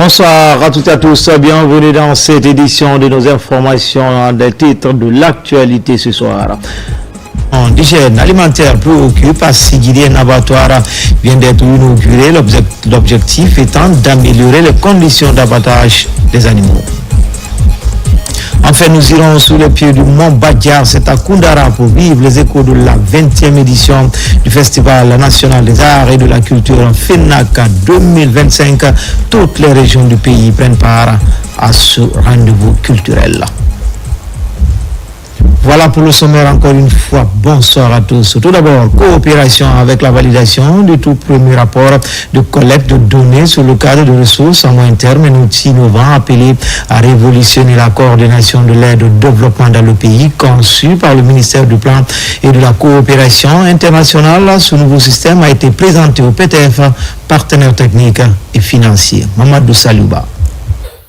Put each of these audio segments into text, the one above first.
Bonsoir à toutes et à tous, bienvenue dans cette édition de nos informations des titres de l'actualité ce soir. L'hygiène alimentaire préoccupe à Sigiri, un abattoir vient d'être inauguré, l'objectif étant d'améliorer les conditions d'abattage des animaux. Enfin, nous irons sous le pied du Mont Badiar, c'est à Koundara pour vivre les échos de la 20e édition du Festival national des arts et de la culture FENAC 2025. Toutes les régions du pays prennent part à ce rendez-vous culturel. Voilà pour le sommaire, encore une fois, bonsoir à tous. Tout d'abord, coopération avec la validation du tout premier rapport de collecte de données sur le cadre de ressources à moyen terme, un outil innovant appelé à révolutionner la coordination de l'aide au développement dans le pays, conçu par le ministère du Plan et de la coopération internationale. Ce nouveau système a été présenté au PTF, partenaire technique et financier. Mamadou Salouba.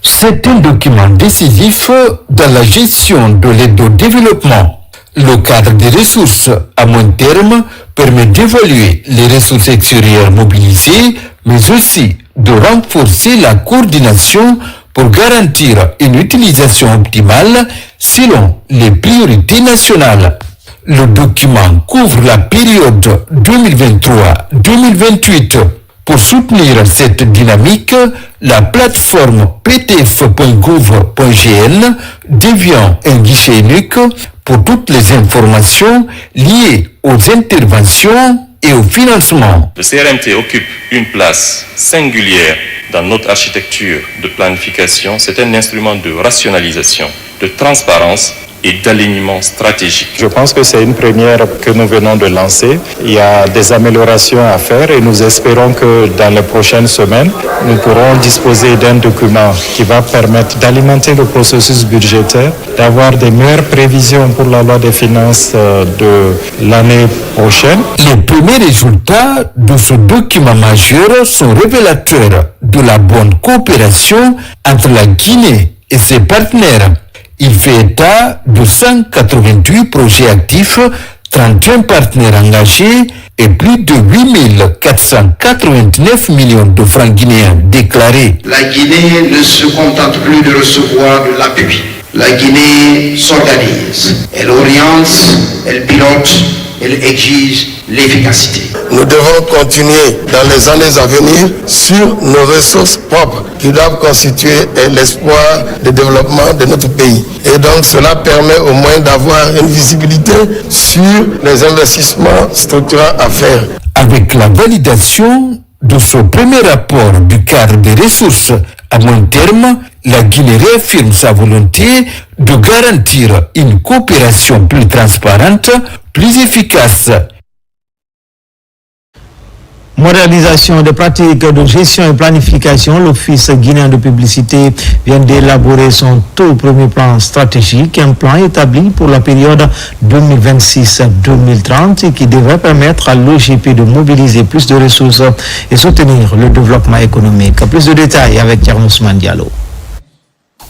C'est un document décisif dans la gestion de l'aide au développement. Le cadre des ressources à moyen terme permet d'évaluer les ressources extérieures mobilisées, mais aussi de renforcer la coordination pour garantir une utilisation optimale selon les priorités nationales. Le document couvre la période 2023-2028. Pour soutenir cette dynamique, la plateforme ptf.gouv.gn devient un guichet unique pour toutes les informations liées aux interventions et au financement. Le CRMT occupe une place singulière dans notre architecture de planification. C'est un instrument de rationalisation, de transparence et d'alignement stratégique. Je pense que c'est une première que nous venons de lancer. Il y a des améliorations à faire et nous espérons que dans les prochaines semaines, nous pourrons disposer d'un document qui va permettre d'alimenter le processus budgétaire, d'avoir des meilleures prévisions pour la loi des finances de l'année prochaine. Les premiers résultats de ce document majeur sont révélateurs de la bonne coopération entre la Guinée et ses partenaires. Il fait état de 188 projets actifs, 31 partenaires engagés et plus de 8489 millions de francs guinéens déclarés. La Guinée ne se contente plus de recevoir de l'appui. La Guinée s'organise, elle oriente, elle pilote, elle exige l'efficacité. Nous devons continuer dans les années à venir sur nos ressources propres qui doivent constituer l'espoir de développement de notre pays. Et donc cela permet au moins d'avoir une visibilité sur les investissements structurants à faire. Avec la validation de ce premier rapport du cadre des ressources à moyen terme, la Guinée réaffirme sa volonté de garantir une coopération plus transparente, plus efficace. Modernisation des pratiques de gestion et planification, l'Office guinéen de publicité vient d'élaborer son tout premier plan stratégique, un plan établi pour la période 2026-2030 qui devrait permettre à l'OGP de mobiliser plus de ressources et soutenir le développement économique. Plus de détails avec Thierno Ousmane Diallo.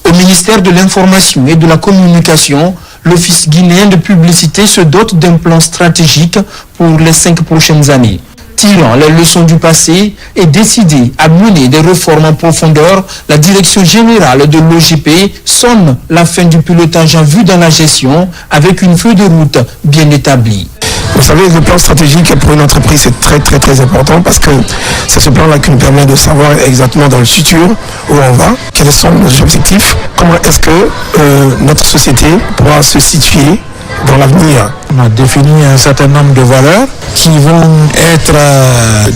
Au ministère de l'Information et de la Communication, l'Office guinéen de publicité se dote d'un plan stratégique pour les 5 prochaines années. Tirant les leçons du passé et décidé à mener des réformes en profondeur, la direction générale de l'OGP sonne la fin du pilotage en vue dans la gestion avec une feuille de route bien établie. Vous savez, le plan stratégique pour une entreprise c'est très important parce que c'est ce plan-là qui nous permet de savoir exactement dans le futur où on va, quels sont nos objectifs, comment est-ce que notre société pourra se situer dans l'avenir. On a défini un certain nombre de valeurs qui vont être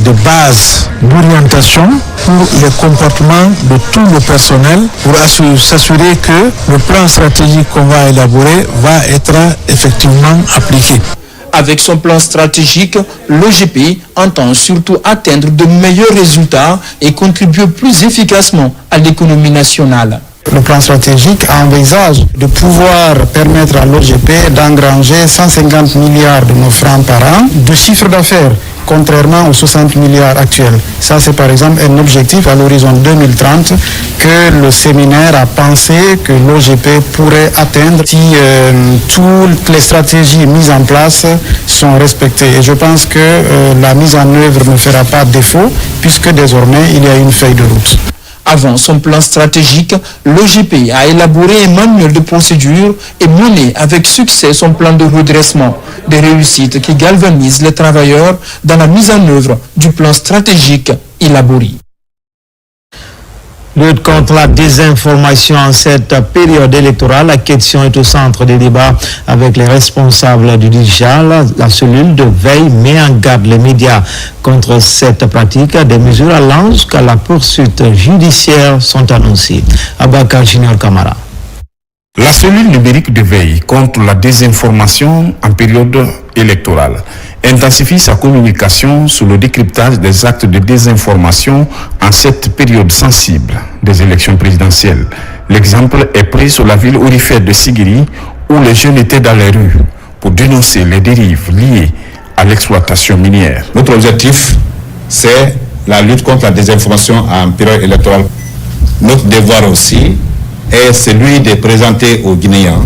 de base d'orientation pour le comportement de tout le personnel pour s'assurer que le plan stratégique qu'on va élaborer va être effectivement appliqué. Avec son plan stratégique, l'OGP entend surtout atteindre de meilleurs résultats et contribuer plus efficacement à l'économie nationale. Le plan stratégique envisage de pouvoir permettre à l'OGP d'engranger 150 milliards de nos francs par an de chiffre d'affaires, contrairement aux 60 milliards actuels. Ça, c'est par exemple un objectif à l'horizon 2030 que le séminaire a pensé que l'OGP pourrait atteindre si toutes les stratégies mises en place sont respectées. Et je pense que la mise en œuvre ne fera pas défaut puisque désormais il y a une feuille de route. Avant son plan stratégique, l'OGP a élaboré un manuel de procédure et mené avec succès son plan de redressement, des réussites qui galvanisent les travailleurs dans la mise en œuvre du plan stratégique élaboré. Lutte contre la désinformation en cette période électorale, la question est au centre des débats avec les responsables du digital. La cellule de veille met en garde les médias contre cette pratique. Des mesures allant jusqu'à la poursuite judiciaire sont annoncées. Abakar Junior Kamara. La cellule numérique de veille contre la désinformation en période électorale intensifie sa communication sur le décryptage des actes de désinformation en cette période sensible des élections présidentielles. L'exemple est pris sur la ville aurifère de Sigiri où les jeunes étaient dans les rues pour dénoncer les dérives liées à l'exploitation minière. Notre objectif, c'est la lutte contre la désinformation en période électorale. Notre devoir aussi est celui de présenter aux Guinéens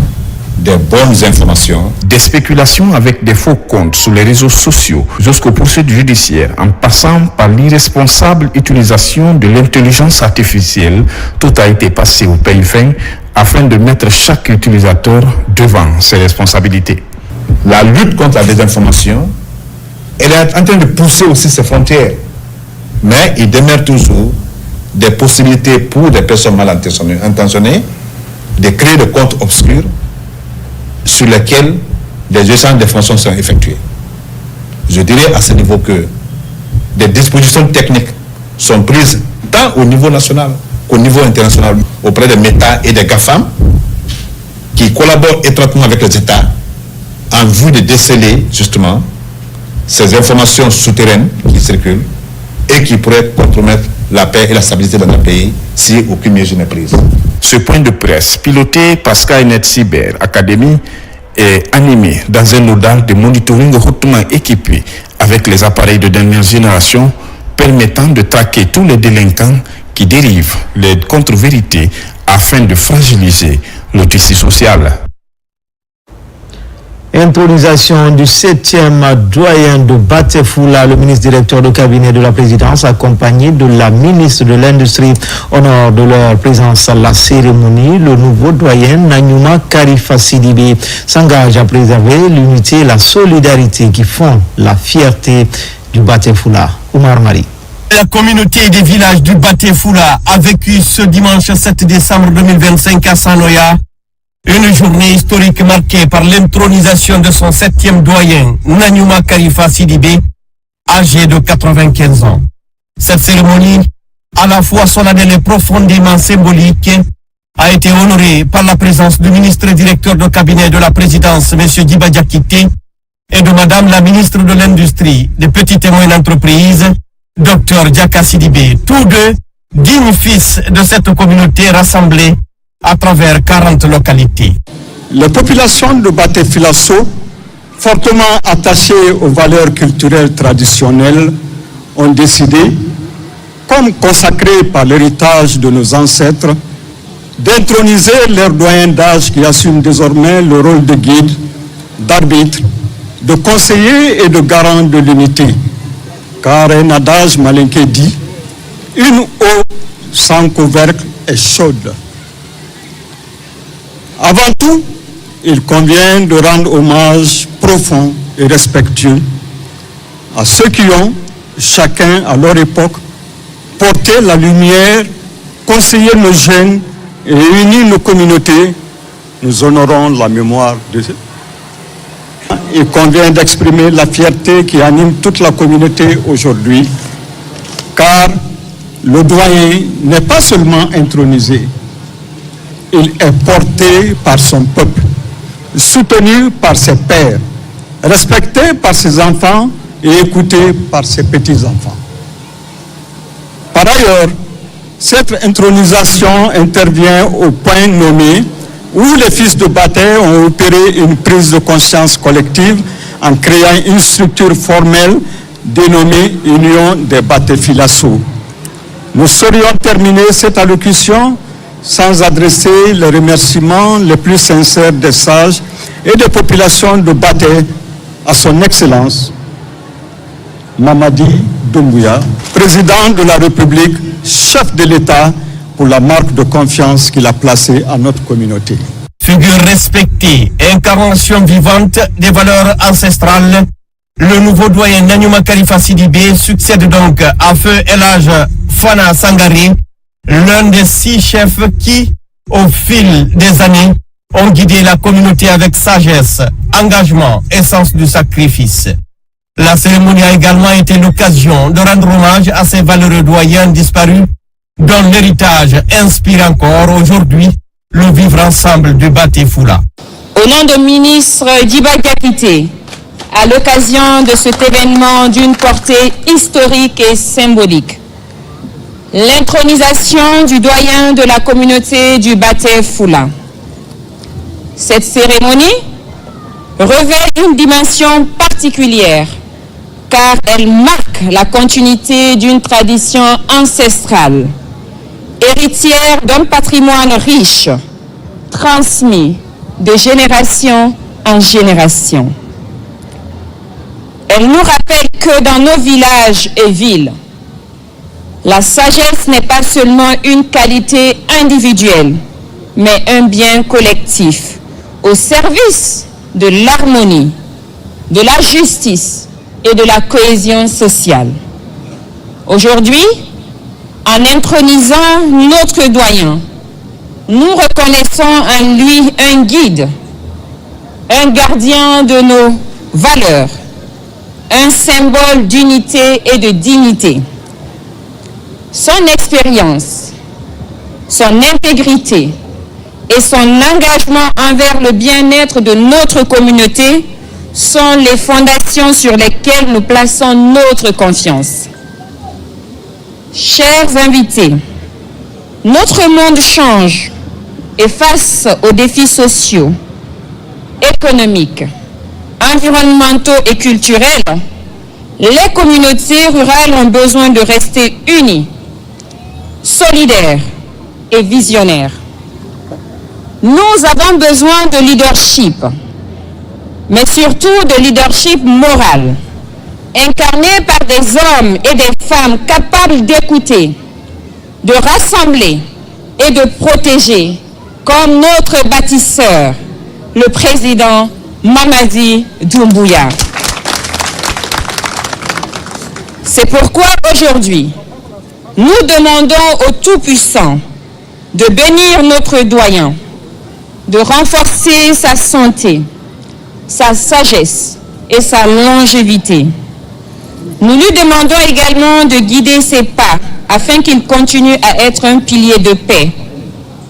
des bonnes informations. Des spéculations avec des faux comptes sur les réseaux sociaux jusqu'aux poursuites judiciaires en passant par l'irresponsable utilisation de l'intelligence artificielle, tout a été passé au pays fin afin de mettre chaque utilisateur devant ses responsabilités. La lutte contre la désinformation, elle est en train de pousser aussi ses frontières. Mais il demeure toujours des possibilités pour des personnes mal intentionnées de créer des comptes obscurs sur lesquels des échanges d'informations sont effectués. Je dirais à ce niveau que des dispositions techniques sont prises tant au niveau national qu'au niveau international auprès des Meta et des GAFAM qui collaborent étroitement avec les États en vue de déceler justement ces informations souterraines qui circulent et qui pourraient compromettre la paix et la stabilité dans notre pays si aucune mesure n'est prise. Ce point de presse, piloté par Skynet Cyber Academy, est animé dans un nodal de monitoring hautement équipé avec les appareils de dernière génération permettant de traquer tous les délinquants qui dérivent les contre-vérités afin de fragiliser le tissu social. Intronisation du 7e doyen de Batefoula, le ministre directeur de cabinet de la présidence, accompagné de la ministre de l'Industrie. Honore de leur présence à la cérémonie, le nouveau doyen Nanyuma Karifa Sidibé s'engage à préserver l'unité et la solidarité qui font la fierté du Batefoula. Oumar Mari. La communauté des villages du Batefoula a vécu ce dimanche 7 décembre 2025 à Sanoya une journée historique marquée par l'intronisation de son 7e doyen, Nanyuma Karifa Sidibé, âgé de 95 ans. Cette cérémonie, à la fois solennelle et profondément symbolique, a été honorée par la présence du ministre directeur de cabinet de la présidence, M. Diba Diakité, et de Madame la ministre de l'Industrie, des petites et moyennes entreprises, Dr Diaka Sidibé, tous deux dignes fils de cette communauté rassemblée à travers 40 localités. Les populations de Batefilasso, fortement attachées aux valeurs culturelles traditionnelles, ont décidé, comme consacré par l'héritage de nos ancêtres, d'introniser leur doyen d'âge qui assume désormais le rôle de guide, d'arbitre, de conseiller et de garant de l'unité. Car un adage malinké dit, une eau sans couvercle est chaude. Avant tout, il convient de rendre hommage profond et respectueux à ceux qui ont, chacun à leur époque, porté la lumière, conseillé nos jeunes et uni nos communautés. Nous honorons la mémoire de eux. Il convient d'exprimer la fierté qui anime toute la communauté aujourd'hui, car le doyen n'est pas seulement intronisé, il est porté par son peuple, soutenu par ses pairs, respecté par ses enfants et écouté par ses petits-enfants. Par ailleurs, cette intronisation intervient au point nommé où les fils de Baté ont opéré une prise de conscience collective en créant une structure formelle dénommée Union des Batefilasso. Nous saurions terminer cette allocution sans adresser les remerciements les plus sincères des sages et des populations de Baté à son Excellence Mamadi Doumbouya, président de la République, chef de l'État pour la marque de confiance qu'il a placée à notre communauté. Figure respectée, incarnation vivante des valeurs ancestrales, le nouveau doyen Nanyuma Khalifa Sidibé succède donc à Feu El Hadj Fana Sangare, l'un des 6 chefs qui, au fil des années, ont guidé la communauté avec sagesse, engagement et sens du sacrifice. La cérémonie a également été l'occasion de rendre hommage à ces valeureux doyens disparus, dont l'héritage inspire encore aujourd'hui le vivre ensemble du Baté Foula. Au nom du ministre Diba Diakité, à l'occasion de cet événement d'une portée historique et symbolique, l'intronisation du doyen de la communauté du Baté Foula. Cette cérémonie revêt une dimension particulière car elle marque la continuité d'une tradition ancestrale, héritière d'un patrimoine riche, transmis de génération en génération. Elle nous rappelle que dans nos villages et villes, la sagesse n'est pas seulement une qualité individuelle, mais un bien collectif au service de l'harmonie, de la justice et de la cohésion sociale. Aujourd'hui, en intronisant notre doyen, nous reconnaissons en lui un guide, un gardien de nos valeurs, un symbole d'unité et de dignité. Son expérience, son intégrité et son engagement envers le bien-être de notre communauté sont les fondations sur lesquelles nous plaçons notre confiance. Chers invités, notre monde change et face aux défis sociaux, économiques, environnementaux et culturels, les communautés rurales ont besoin de rester unies, solidaires et visionnaires. Nous avons besoin de leadership, mais surtout de leadership moral, incarné par des hommes et des femmes capables d'écouter, de rassembler et de protéger, comme notre bâtisseur, le président Mamadi Doumbouya. C'est pourquoi aujourd'hui, nous demandons au Tout-Puissant de bénir notre doyen, de renforcer sa santé, sa sagesse et sa longévité. Nous lui demandons également de guider ses pas afin qu'il continue à être un pilier de paix,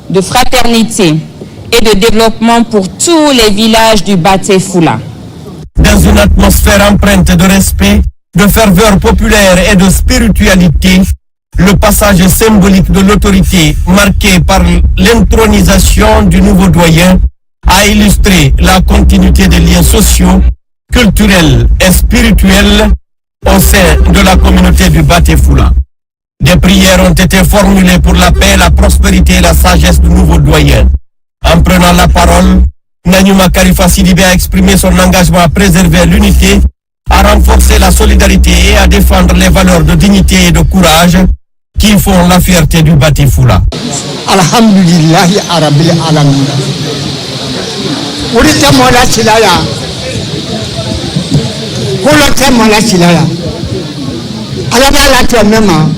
de fraternité et de développement pour tous les villages du Baté Foula. Dans une atmosphère empreinte de respect, de ferveur populaire et de spiritualité, le passage symbolique de l'autorité marqué par l'intronisation du nouveau doyen a illustré la continuité des liens sociaux, culturels et spirituels au sein de la communauté du Baté Foula. Des prières ont été formulées pour la paix, la prospérité et la sagesse du nouveau doyen. En prenant la parole, Nanyuma Khalifa Sidibé a exprimé son engagement à préserver l'unité, à renforcer la solidarité et à défendre les valeurs de dignité et de courage qui font la fierté du Baté Foula. Alhamdulillahi Arabil Alamin. Urita mola silaya. Kulota mola silaya. Alaba la temema.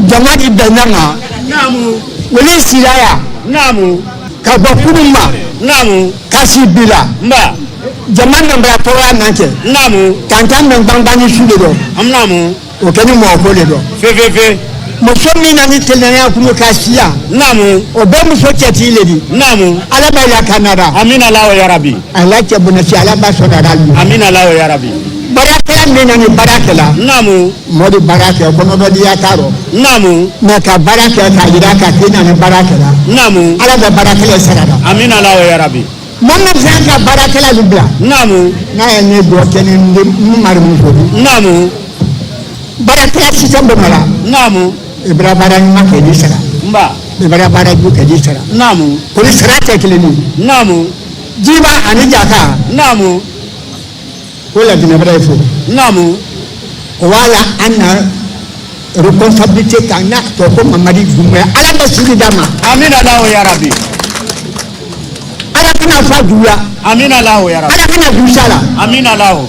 Jamadi benama. Namu. Wele silaya. Namu. Kabakuruma. Namu. Kasibila. Mba. Jamana mbra towa nanke. Namu. Kantan mbangani suledo. Namu. Okeni mo ko le do. Fe. Muso mina ni telenya kuno kasiya. Namu. Obe muso cheti ledi. Namu. Alaba ya Canada. Amina lawo ya Rabbi. Alake bunasi alaba soda dalu. Amina lawo ya Rabbi. Baraka mina ni baraka. Namu. Modi baraka kono do dia karo. Namu. Naka baraka ka iraka kina ni baraka. Namu. Alaba baraka le sarada. Amina lawo ya Rabbi. Mama zanga baraka la lubla. Namu. Na ene do keni mu marmuso. Namu. Baraka sitambo mala. Namu. Ibra barang make di sara. Mba. Ibra barang buke di sara. Namu. Polis rata keleni. Namu. Jiba anijaka. Namu. Kula dinabra ifo. Namu. Wala anna responsabilité qu'un acte comme Mamadi Doumbouya ala basiri dama Amin Allah ya Rabbi. ala kana fa duya Amin Allah ya Rabbi. ala kana dusala Amin Allah.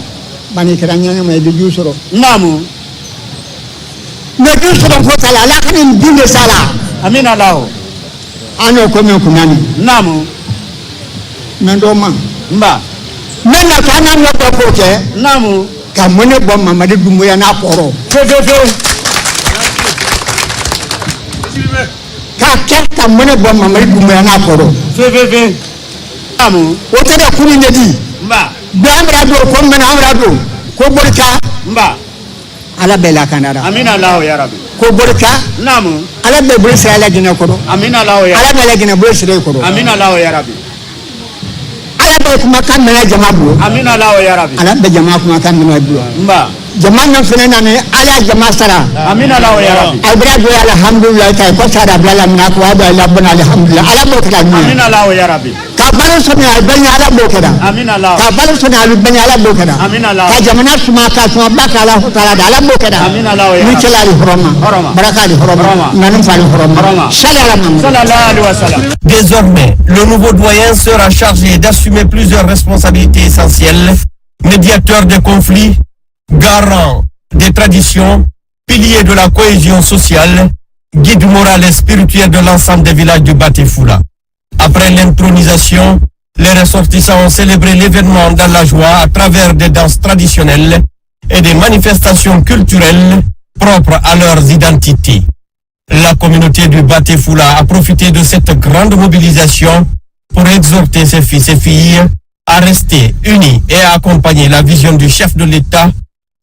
bani kiranya ma de jusoro Namu. me jusoro ko sala ala kana dinde sala Amin Allah. ano ko men kunani Namu. mendo man Mba. mena kana no ko ke Namu. ka mone bo Mamadi Doumbouya na koro ka mone bo Mamadi Doumbouya na koro Namu. o tada kuni nedi Mba. Bamra do ko men amra do ko borka Mba. ala bela kanara Amin Allah ya Rabbi. ko borka Namu. ala be bursa ala gina koro Amin Allah ya. ala bela gina bursa re koro Amin Allah ya Rabbi. ala be kuma kan mena jama bu Amin Allah ya Rabbi. ala be jama kuma kan mena bu Mba. jama nan fene nan ala jama sara Amin Allah ya Rabbi. abra do alhamdulillah tay ko sara bala na ko aba la bana alhamdulillah ala bo kala Amin Allah ya Rabbi. ka balo sona albanya ala bo kada Amin Allah. ka balo sona albanya ala bo kada Amin Allah. ka jamana suma ka suma baka ala taala ala bo kada Amin Allah ya ni Rabbi. celali horoma baraka di horoma nanum fali horoma sallallahu alaihi wa sallam. Désormais, le nouveau doyen sera chargé d'assumer plusieurs responsabilités essentielles: médiateur des conflits, garant des traditions, pilier de la cohésion sociale, guide moral et spirituel de l'ensemble des villages du Batéfoula. Après l'intronisation, les ressortissants ont célébré l'événement dans la joie à travers des danses traditionnelles et des manifestations culturelles propres à leurs identités. La communauté du Batéfoula a profité de cette grande mobilisation pour exhorter ses fils et filles à rester unis et à accompagner la vision du chef de l'État,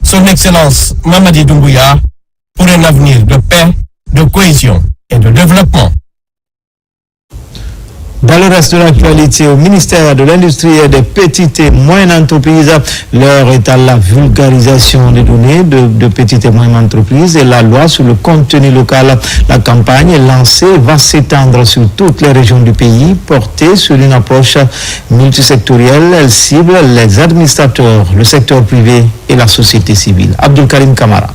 son Excellence Mamadi Doumbouya, pour un avenir de paix, de cohésion et de développement. Dans le reste de l'actualité, au ministère de l'Industrie et des petites et moyennes entreprises, l'heure est à la vulgarisation des données de petites et moyennes entreprises et la loi sur le contenu local. La campagne lancée va s'étendre sur toutes les régions du pays, portée sur une approche multisectorielle. Elle cible les administrateurs, le secteur privé et la société civile. Abdul Karim Kamara.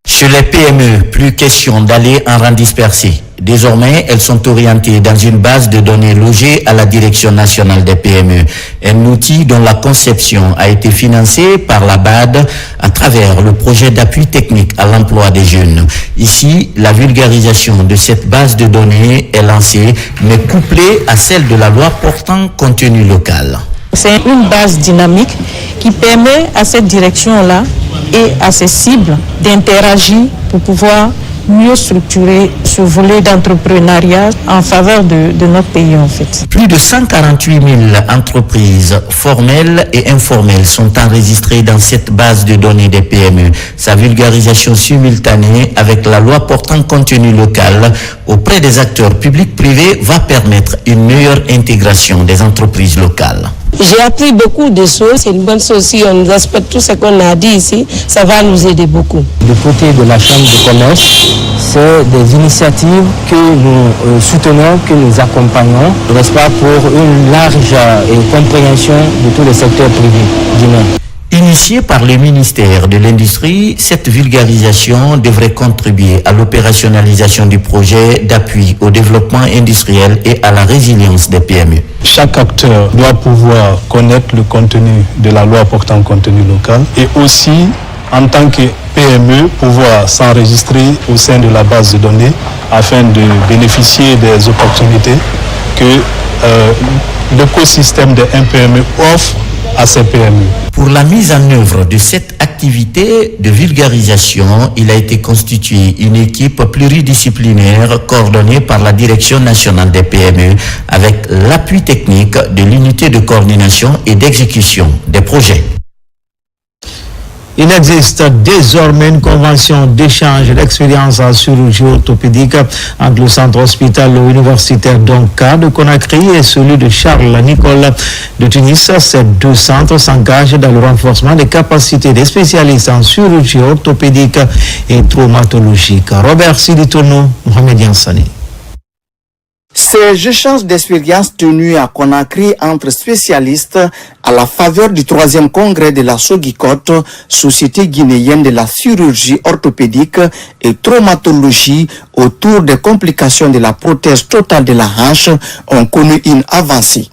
Chez les PME, plus question d'aller en rang dispersé. Désormais, elles sont orientées dans une base de données logée à la Direction nationale des PME, un outil dont la conception a été financée par la BAD à travers le projet d'appui technique à l'emploi des jeunes. Ici, la vulgarisation de cette base de données est lancée, mais couplée à celle de la loi portant contenu local. C'est une base dynamique qui permet à cette direction-là et à ses cibles d'interagir pour pouvoir mieux structurer ce volet d'entrepreneuriat en faveur de notre pays en fait. Plus de 148 000 entreprises formelles et informelles sont enregistrées dans cette base de données des PME. Sa vulgarisation simultanée avec la loi portant contenu local auprès des acteurs publics privés va permettre une meilleure intégration des entreprises locales. J'ai appris beaucoup de choses, c'est une bonne chose. Si on respecte tout ce qu'on a dit ici, ça va nous aider beaucoup. Du côté de la Chambre de commerce, c'est des initiatives que nous soutenons, que nous accompagnons, n'est-ce pas, pour une large compréhension de tous les secteurs privés guinéens. Initiée par le ministère de l'Industrie, cette vulgarisation devrait contribuer à l'opérationnalisation du projet d'appui au développement industriel et à la résilience des PME. Chaque acteur doit pouvoir connaître le contenu de la loi portant contenu local et aussi, en tant que PME, pouvoir s'enregistrer au sein de la base de données afin de bénéficier des opportunités que l'écosystème des PME offre à ces PME. Pour la mise en œuvre de cette activité de vulgarisation, il a été constitué une équipe pluridisciplinaire coordonnée par la Direction nationale des PME avec l'appui technique de l'unité de coordination et d'exécution des projets. Il existe désormais une convention d'échange d'expérience en chirurgie orthopédique entre le centre hospitalo-universitaire d'Onka de Conakry et celui de Charles Nicolle de Tunis. Ces deux centres s'engagent dans le renforcement des capacités des spécialistes en chirurgie orthopédique et traumatologique. Robert Siditono, Mohamed Yansani. Ces échanges d'expériences tenus à Conakry entre spécialistes à la faveur du 3e congrès de la SOGICOT, Société guinéenne de la chirurgie orthopédique et traumatologie autour des complications de la prothèse totale de la hanche, ont connu une avancée.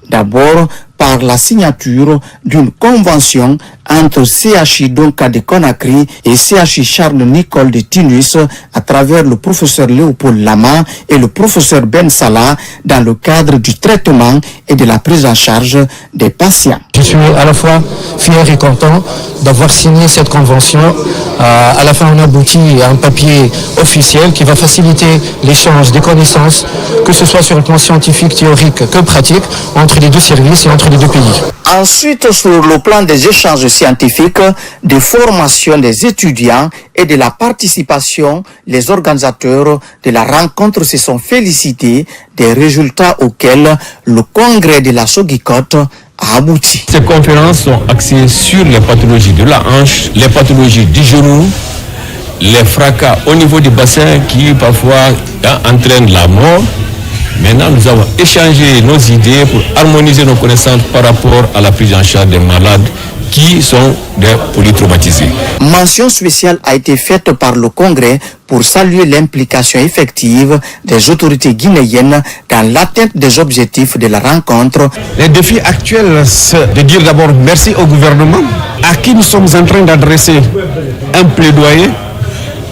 D'abord, par la signature d'une convention entre CHI Donka de Conakry et CHI Charles Nicole de Tunis à travers le professeur Léopold Lama et le professeur Ben Salah dans le cadre du traitement et de la prise en charge des patients. Je suis à la fois fier et content d'avoir signé cette convention. À la fin, on aboutit à un papier officiel qui va faciliter l'échange des connaissances, que ce soit sur le plan scientifique, théorique que pratique, entre les deux services et entre les deux pays. Ensuite, sur le plan des échanges scientifiques, des formations des étudiants et de la participation, les organisateurs de la rencontre se sont félicités des résultats auxquels le congrès de la SOGICOT a abouti. Ces conférences sont axées sur les pathologies de la hanche, les pathologies du genou, les fracas au niveau du bassin qui parfois entraînent la mort. Maintenant, nous avons échangé nos idées pour harmoniser nos connaissances par rapport à la prise en charge des malades qui sont des polytraumatisés. Mention spéciale a été faite par le Congrès pour saluer l'implication effective des autorités guinéennes dans l'atteinte des objectifs de la rencontre. Les défis actuels, c'est de dire d'abord merci au gouvernement à qui nous sommes en train d'adresser un plaidoyer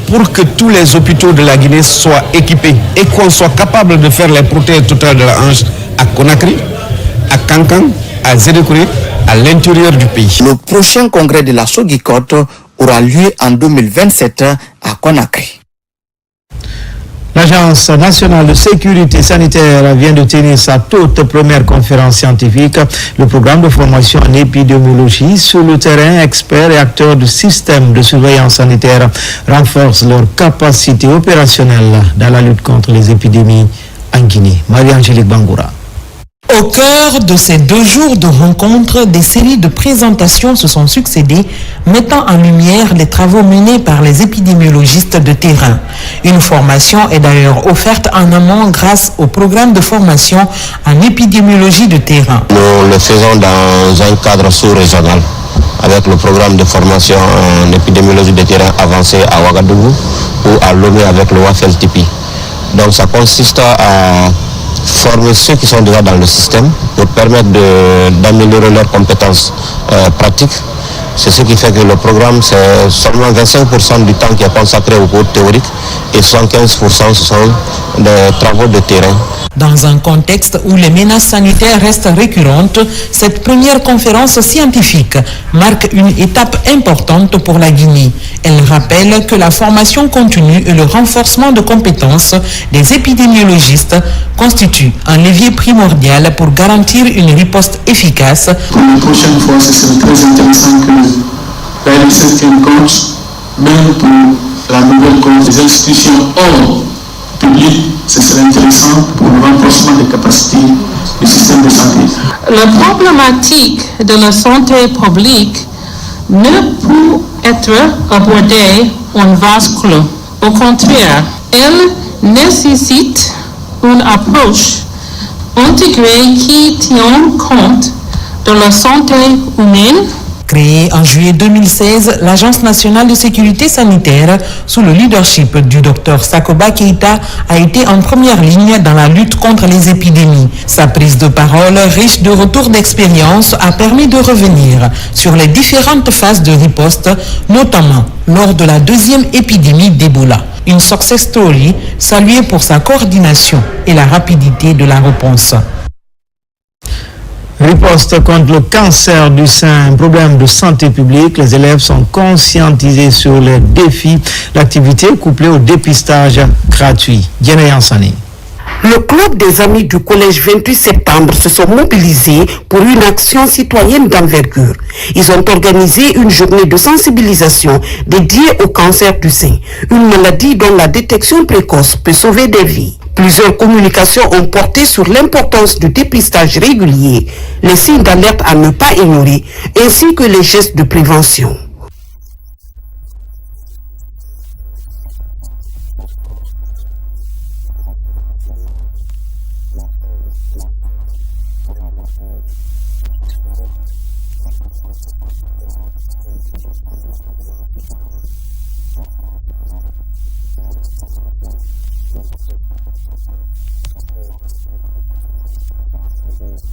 pour que tous les hôpitaux de la Guinée soient équipés et qu'on soit capable de faire les prothèses totales de la hanche à Conakry, à Kankan, à Zédékouré, à l'intérieur du pays. Le prochain congrès de la SOGICOT aura lieu en 2027 à Conakry. L'Agence nationale de sécurité sanitaire vient de tenir sa toute première conférence scientifique. Le programme de formation en épidémiologie sur le terrain, experts et acteurs du système de surveillance sanitaire renforce leur capacité opérationnelle dans la lutte contre les épidémies en Guinée. Marie-Angélique Bangoura. Au cœur de ces 2 jours de rencontres, des séries de présentations se sont succédées, mettant en lumière les travaux menés par les épidémiologistes de terrain. Une formation est d'ailleurs offerte en amont grâce au programme de formation en épidémiologie de terrain. Nous le faisons dans un cadre sous-régional avec le programme de formation en épidémiologie de terrain avancé à Ouagadougou ou à Lomé avec le WAFEL-TIPI. Donc ça consiste à former ceux qui sont déjà dans le système pour permettre d'améliorer leurs compétences pratiques. C'est ce qui fait que le programme, c'est seulement 25% du temps qui est consacré au cours théorique et 75% ce sont des travaux de terrain. Dans un contexte où les menaces sanitaires restent récurrentes, cette première conférence scientifique marque une étape importante pour la Guinée. Elle rappelle que la formation continue et le renforcement de compétences des épidémiologistes constituent un levier primordial pour garantir une riposte efficace. Pour la prochaine fois, ce serait très intéressant que la LSS tienne compte, même pour la nouvelle cause des institutions hors public, ce serait intéressant pour le renforcement des capacités du système de santé. La problématique de la santé publique ne peut être abordée en vase clos. Au contraire, elle nécessite une approche intégrée qui tient compte de la santé humaine. Créée en juillet 2016, l'Agence nationale de sécurité sanitaire, sous le leadership du Dr Sakoba Keïta, a été en première ligne dans la lutte contre les épidémies. Sa prise de parole, riche de retours d'expérience, a permis de revenir sur les différentes phases de riposte, notamment lors de la 2e épidémie d'Ebola. Une success story saluée pour sa coordination et la rapidité de la réponse. Riposte contre le cancer du sein, un problème de santé publique. Les élèves sont conscientisés sur les défis. L'activité est couplée au dépistage gratuit. Diana Yansani. Le club des amis du collège 28 septembre se sont mobilisés pour une action citoyenne d'envergure. Ils ont organisé une journée de sensibilisation dédiée au cancer du sein, une maladie dont la détection précoce peut sauver des vies. Plusieurs communications ont porté sur l'importance du dépistage régulier, les signes d'alerte à ne pas ignorer, ainsi que les gestes de prévention.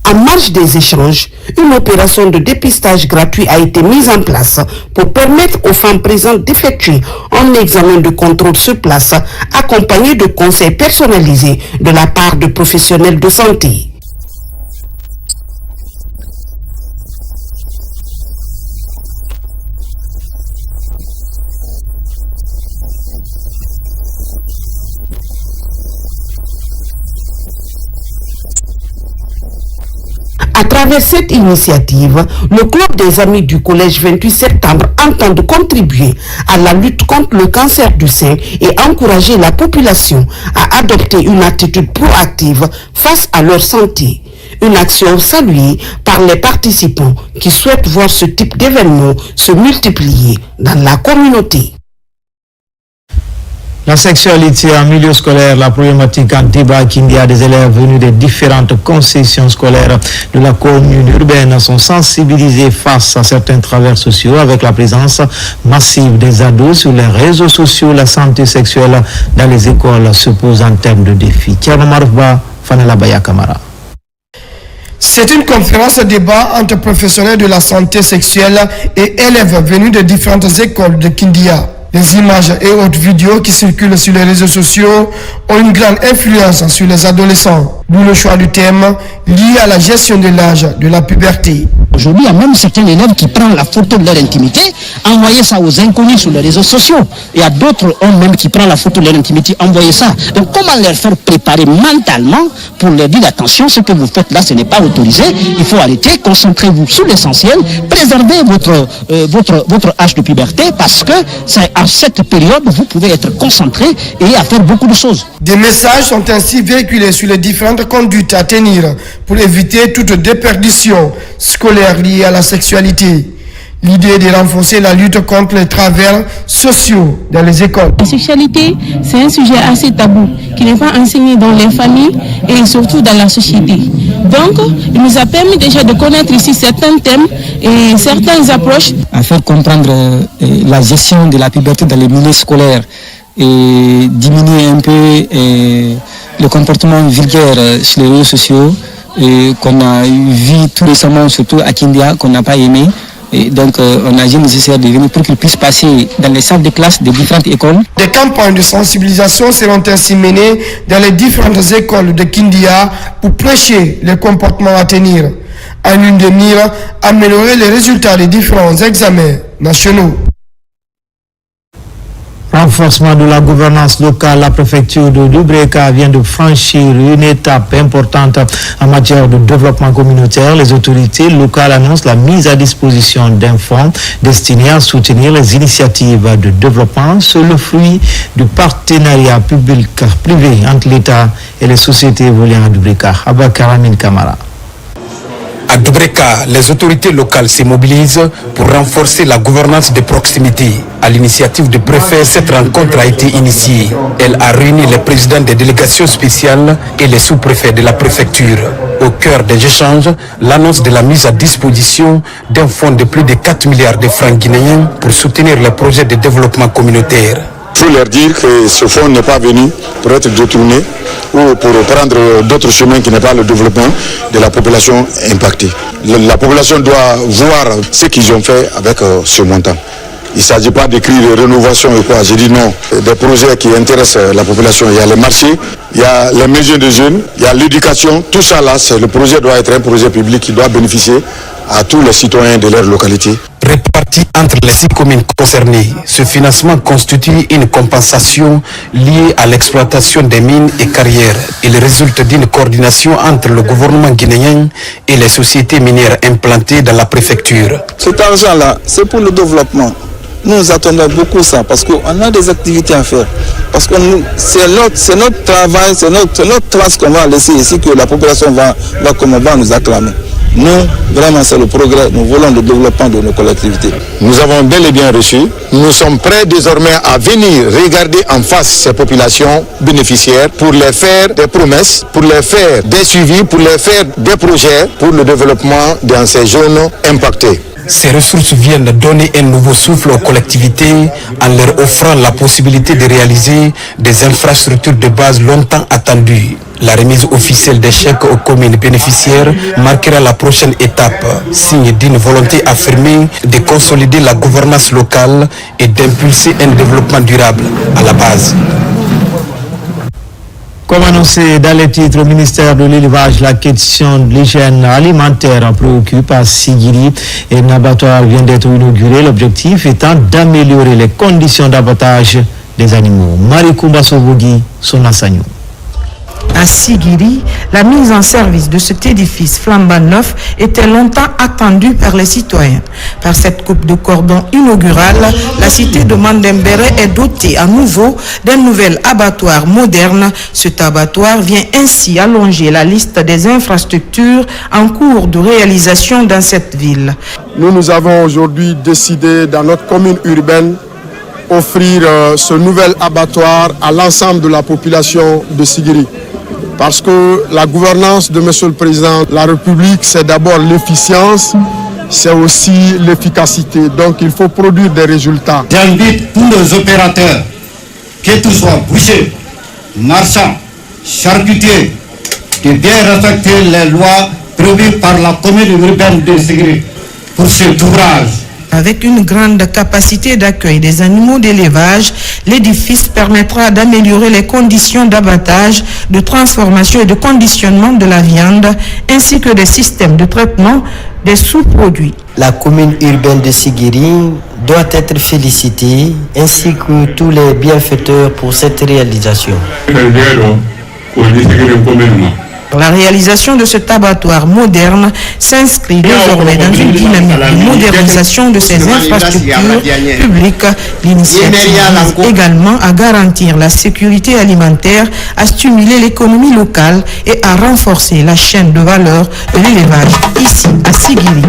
En marge des échanges, une opération de dépistage gratuit a été mise en place pour permettre aux femmes présentes d'effectuer un examen de contrôle sur place, accompagné de conseils personnalisés de la part de professionnels de santé. À travers cette initiative, le club des amis du collège 28 septembre entend contribuer à la lutte contre le cancer du sein et encourager la population à adopter une attitude proactive face à leur santé. Une action saluée par les participants qui souhaitent voir ce type d'événement se multiplier dans la communauté. La sexualité en milieu scolaire, la problématique en débat qu'il y a des élèves venus des différentes concessions scolaires de la commune urbaine sont sensibilisés face à certains travers sociaux avec la présence massive des ados sur les réseaux sociaux. La santé sexuelle dans les écoles se pose en termes de défis. Kiana Marouba, Fanela Baya Kamara. C'est une conférence de débat entre professionnels de la santé sexuelle et élèves venus de différentes écoles de Kindia. Les images et autres vidéos qui circulent sur les réseaux sociaux ont une grande influence sur les adolescents, d'où le choix du thème lié à la gestion de l'âge de la puberté. Aujourd'hui, il y a même certains élèves qui prennent la photo de leur intimité, envoyer ça aux inconnus sur les réseaux sociaux. Il y a d'autres hommes même qui prennent la photo de leur intimité, envoyer ça. Donc comment leur faire préparer mentalement pour leur dire attention, ce que vous faites là, ce n'est pas autorisé, il faut arrêter, concentrez-vous sur l'essentiel, préservez votre âge de puberté parce que c'est à cette période vous pouvez être concentré et à faire beaucoup de choses. Des messages sont ainsi véhiculés sur les différentes conduites à tenir pour éviter toute déperdition scolaire liée à la sexualité. L'idée est de renforcer la lutte contre les travers sociaux dans les écoles. La sexualité, c'est un sujet assez tabou qui n'est pas enseigné dans les familles et surtout dans la société. Donc, il nous a permis déjà de connaître ici certains thèmes et certaines approches. À faire comprendre la gestion de la puberté dans les milieux scolaires et diminuer un peu le comportement vulgaire sur les réseaux sociaux qu'on a vu tout récemment, surtout à Kindia, qu'on n'a pas aimé. Et donc, on a dit nécessaire de venir pour qu'ils puissent passer dans les salles de classe des différentes écoles. Des campagnes de sensibilisation seront ainsi menées dans les différentes écoles de Kindia pour prêcher les comportements à tenir. En une de mire, améliorer les résultats des différents examens nationaux. Renforcement de la gouvernance locale, la préfecture de Dubreka vient de franchir une étape importante en matière de développement communautaire. Les autorités locales annoncent la mise à disposition d'un fonds destiné à soutenir les initiatives de développement. C'est le fruit du partenariat public-privé entre l'État et les sociétés évoluant à Dubreka. Abakaramin Kamara. À Dubreka, les autorités locales se mobilisent pour renforcer la gouvernance de proximité. À l'initiative du préfet, cette rencontre a été initiée. Elle a réuni les présidents des délégations spéciales et les sous-préfets de la préfecture. Au cœur des échanges, l'annonce de la mise à disposition d'un fonds de plus de 4 milliards de francs guinéens pour soutenir les projets de développement communautaire. Il faut leur dire que ce fonds n'est pas venu pour être détourné ou pour prendre d'autres chemins qui n'est pas le développement de la population impactée. La population doit voir ce qu'ils ont fait avec ce montant. Il ne s'agit pas d'écrire des rénovations et quoi. J'ai dit non. Des projets qui intéressent la population. Il y a les marchés, il y a les maisons de jeunes, il y a l'éducation. Tout ça là, le projet doit être un projet public qui doit bénéficier à tous les citoyens de leur localité. Réparti entre les 6 communes concernées, ce financement constitue une compensation liée à l'exploitation des mines et carrières. Il résulte d'une coordination entre le gouvernement guinéen et les sociétés minières implantées dans la préfecture. Cet argent-là, c'est pour le développement. Nous attendons beaucoup ça parce qu'on a des activités à faire. Parce que c'est notre travail, c'est notre trace qu'on va laisser ici que la population va nous acclamer. Nous, vraiment, c'est le progrès. Nous voulons le développement de nos collectivités. Nous avons bel et bien reçu. Nous sommes prêts désormais à venir regarder en face ces populations bénéficiaires pour leur faire des promesses, pour leur faire des suivis, pour leur faire des projets pour le développement dans ces zones impactées. Ces ressources viennent donner un nouveau souffle aux collectivités en leur offrant la possibilité de réaliser des infrastructures de base longtemps attendues. La remise officielle des chèques aux communes bénéficiaires marquera la prochaine étape, signe d'une volonté affirmée de consolider la gouvernance locale et d'impulser un développement durable à la base. Comme annoncé dans les titres au ministère de l'élevage, la question de l'hygiène alimentaire préoccupe à Sigiri et un abattoir vient d'être inauguré, l'objectif étant d'améliorer les conditions d'abattage des animaux. Marie Koumba Sovogi, Sonasagno. À Sigiri, la mise en service de cet édifice flambant neuf était longtemps attendue par les citoyens. Par cette coupe de cordon inaugurale, la cité de Mandembere est dotée à nouveau d'un nouvel abattoir moderne. Cet abattoir vient ainsi allonger la liste des infrastructures en cours de réalisation dans cette ville. Nous avons aujourd'hui décidé dans notre commune urbaine offrir ce nouvel abattoir à l'ensemble de la population de Sigiri. Parce que la gouvernance de M. le Président de la République, c'est d'abord l'efficience, c'est aussi l'efficacité. Donc il faut produire des résultats. J'invite tous les opérateurs, que ce soit bouchers, marchands, charcutiers, de bien respecter les lois prévues par la commune urbaine de Sigiri pour cet ouvrage. Avec une grande capacité d'accueil des animaux d'élevage, l'édifice permettra d'améliorer les conditions d'abattage, de transformation et de conditionnement de la viande, ainsi que des systèmes de traitement des sous-produits. La commune urbaine de Sigiri doit être félicitée, ainsi que tous les bienfaiteurs pour cette réalisation. La réalisation de cet abattoir moderne s'inscrit désormais dans une dynamique de modernisation de ces infrastructures publiques. L'initiative vise également à garantir la sécurité alimentaire, à stimuler l'économie locale et à renforcer la chaîne de valeur de l'élevage ici à Sigiri.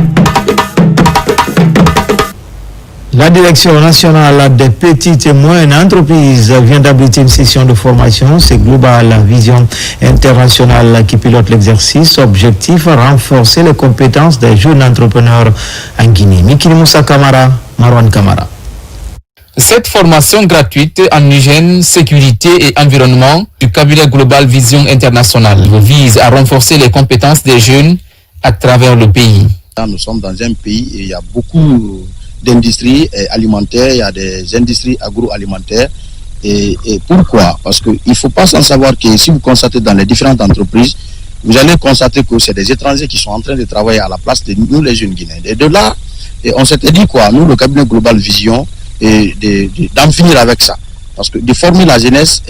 La Direction nationale des petites et moyennes entreprises vient d'abriter une session de formation. C'est Global Vision Internationale qui pilote l'exercice. Objectif, renforcer les compétences des jeunes entrepreneurs en Guinée. Mikili Moussa Kamara, Marwan Kamara. Cette formation gratuite en hygiène, sécurité et environnement du cabinet Global Vision Internationale vise à renforcer les compétences des jeunes à travers le pays. Nous sommes dans un pays et il y a beaucoup d'industries alimentaires, il y a des industries agroalimentaires. Et pourquoi? Parce qu'il ne faut pas s'en savoir que si vous constatez dans les différentes entreprises, vous allez constater que c'est des étrangers qui sont en train de travailler à la place de nous les jeunes Guinéens. Et de là, on s'était dit quoi? Nous, le cabinet Global Vision, d'en finir avec ça. Parce que de former la jeunesse,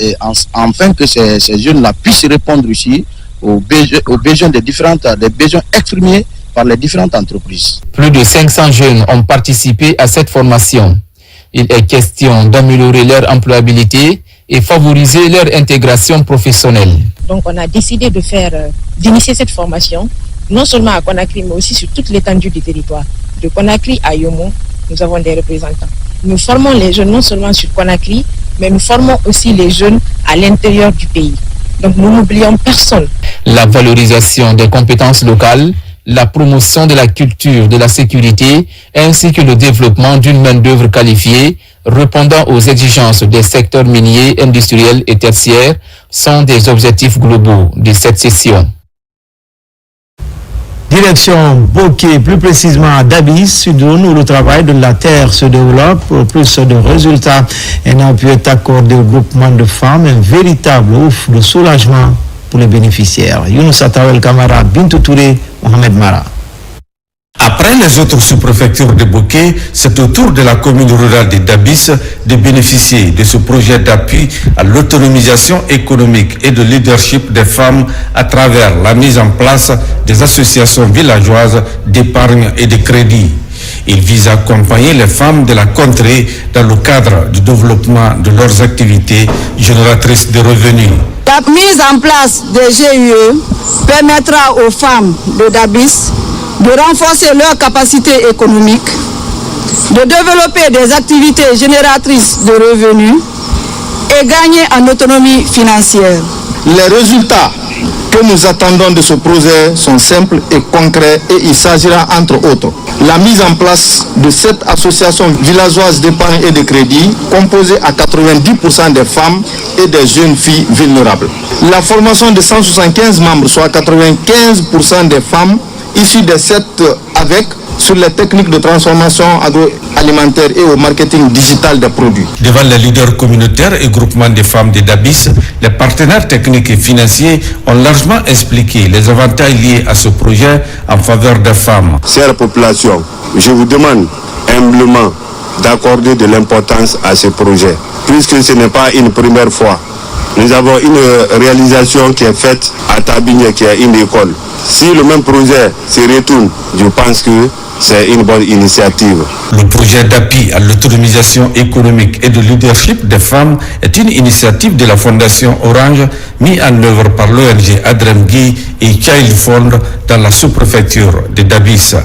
afin que ces jeunes-là puissent répondre ici aux besoins des besoins exprimés par les différentes entreprises. Plus de 500 jeunes ont participé à cette formation. Il est question d'améliorer leur employabilité et favoriser leur intégration professionnelle. Donc on a décidé d'initier cette formation, non seulement à Conakry, mais aussi sur toute l'étendue du territoire. De Conakry à Yomo, nous avons des représentants. Nous formons les jeunes non seulement sur Conakry, mais nous formons aussi les jeunes à l'intérieur du pays. Donc nous n'oublions personne. La valorisation des compétences locales, la promotion de la culture de la sécurité ainsi que le développement d'une main-d'œuvre qualifiée répondant aux exigences des secteurs miniers, industriels et tertiaires sont des objectifs globaux de cette session. Direction Bokeh, plus précisément à Dabis, Sud-Ouest, où le travail de la terre se développe pour plus de résultats. Un appui est accordé au groupement de femmes, un véritable ouf de soulagement pour les bénéficiaires. Younous Atawel Kamara, Bintou Touré, Mohamed Mara. Après les autres sous-préfectures de Bokeh, c'est au tour de la commune rurale de Dabis de bénéficier de ce projet d'appui à l'autonomisation économique et de leadership des femmes à travers la mise en place des associations villageoises d'épargne et de crédit. Il vise à accompagner les femmes de la contrée dans le cadre du développement de leurs activités génératrices de revenus. La mise en place des GUE permettra aux femmes de Dabis de renforcer leur capacité économique, de développer des activités génératrices de revenus et gagner en autonomie financière. Les résultats que nous attendons de ce projet sont simples et concrets et il s'agira entre autres la mise en place de cette association villageoise d'épargne et de crédit composée à 90% des femmes et des jeunes filles vulnérables. La formation de 175 membres, soit 95% des femmes issues des 7 avec sur les techniques de transformation agroalimentaire et au marketing digital des produits. Devant les leaders communautaires et groupements des femmes de Dabis, les partenaires techniques et financiers ont largement expliqué les avantages liés à ce projet en faveur des femmes. Chère population, je vous demande humblement d'accorder de l'importance à ce projet, puisque ce n'est pas une première fois. Nous avons une réalisation qui est faite à Tabigné, qui est une école. Si le même projet se retourne, je pense que c'est une bonne initiative. Le projet d'appui à l'autonomisation économique et de leadership des femmes est une initiative de la Fondation Orange mise en œuvre par l'ONG Adremgui et Child Fund dans la sous-préfecture de Dabis.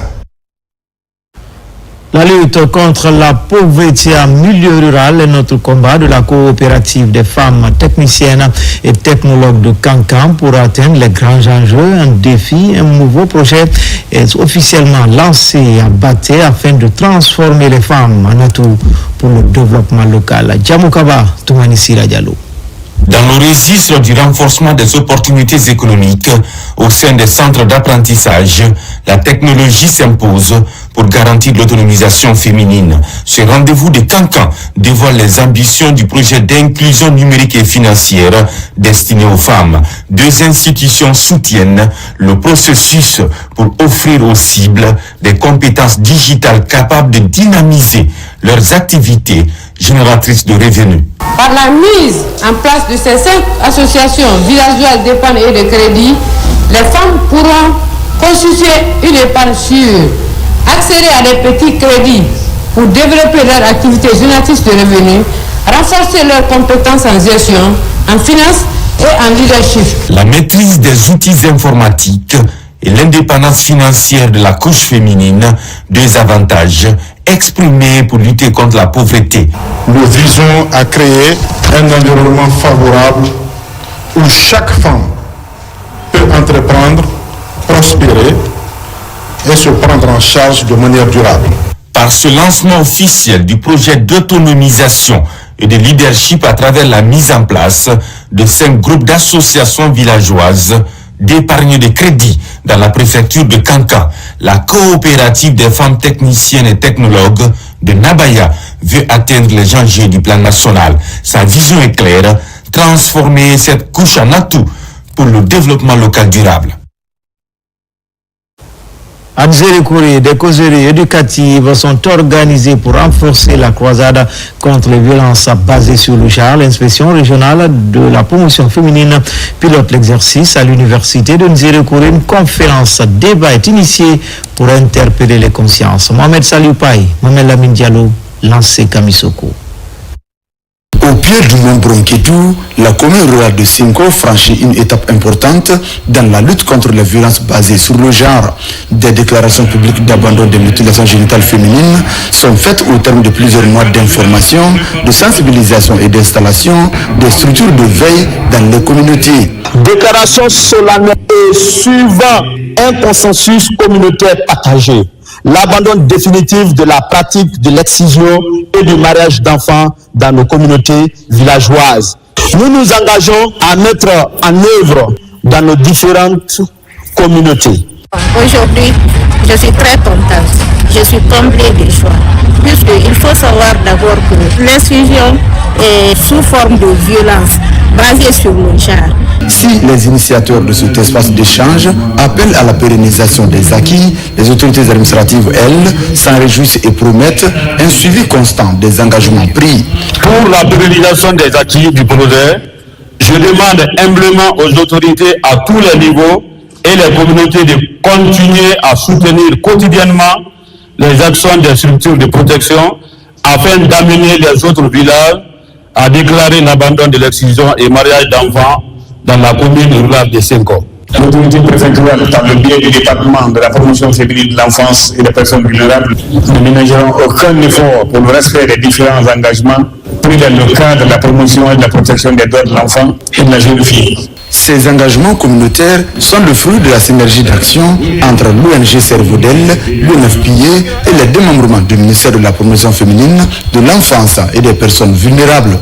La lutte contre la pauvreté en milieu rural est notre combat de la coopérative des femmes techniciennes et technologues de Cancan pour atteindre les grands enjeux. Un défi, un nouveau projet est officiellement lancé à Baté afin de transformer les femmes en atout pour le développement local. Djamoukaba, Toumani Sira Diallo. Dans le registre du renforcement des opportunités économiques au sein des centres d'apprentissage, la technologie s'impose pour garantir l'autonomisation féminine. Ce rendez-vous de Cancan dévoile les ambitions du projet d'inclusion numérique et financière destiné aux femmes. 2 institutions soutiennent le processus pour offrir aux cibles des compétences digitales capables de dynamiser leurs activités génératrices de revenus. Par la mise en place de ces 5 associations villageoises d'épargne et de crédit, les femmes pourront constituer une épargne sûre, accéder à des petits crédits pour développer leur activité génératrice de revenus, renforcer leurs compétences en gestion, en finance et en leadership. La maîtrise des outils informatiques et l'indépendance financière de la couche féminine, 2 avantages exprimés pour lutter contre la pauvreté. Nous visons à créer un environnement favorable où chaque femme peut entreprendre, prospérer et se prendre en charge de manière durable. Par ce lancement officiel du projet d'autonomisation et de leadership à travers la mise en place de 5 groupes d'associations villageoises d'épargne de crédit dans la préfecture de Cancan, la coopérative des femmes techniciennes et technologues de Nabaya veut atteindre les enjeux du plan national. Sa vision est claire, transformer cette couche en atout pour le développement local durable. À Nzérékouré, des causeries éducatives sont organisées pour renforcer la croisade contre les violences basées sur le genre. L'inspection régionale de la promotion féminine pilote l'exercice à l'université de Nzérékouré. Une conférence débat est initiée pour interpeller les consciences. Mohamed Salioupaï, Mohamed Lamine Diallo, lancé Kamisoko. Au pied du mont Bronquetou, la commune rurale de Cinco franchit une étape importante dans la lutte contre les violences basées sur le genre. Des déclarations publiques d'abandon des mutilations génitales féminines sont faites au terme de plusieurs mois d'information, de sensibilisation et d'installation des structures de veille dans les communautés. Déclaration solennelle et suivant un consensus communautaire partagé. L'abandon définitif de la pratique de l'excision et du mariage d'enfants dans nos communautés villageoises. Nous nous engageons à mettre en œuvre dans nos différentes communautés. Aujourd'hui, je suis très contente. Je suis comblée de joie. Puisqu'il faut savoir d'abord que l'excision est sous forme de violence basée sur le genre. Si les initiateurs de cet espace d'échange appellent à la pérennisation des acquis, les autorités administratives, elles, s'en réjouissent et promettent un suivi constant des engagements pris. Pour la pérennisation des acquis du projet, je demande humblement aux autorités à tous les niveaux et les communautés de continuer à soutenir quotidiennement les actions des structures de protection afin d'amener les autres villages à déclarer l'abandon de l'excision et mariage d'enfants dans la commune rurale de Cinco. L'autorité préfectorale, par le biais du département de la promotion féminine de l'enfance et des personnes vulnérables, ne ménageront aucun effort pour le respect des différents engagements pris dans le cadre de la promotion et de la protection des droits de l'enfant et de la jeune fille. Ces engagements communautaires sont le fruit de la synergie d'action entre l'ONG Cerveau-d'Elle, l'UNFPA et les démembrements du ministère de la promotion féminine, de l'enfance et des personnes vulnérables.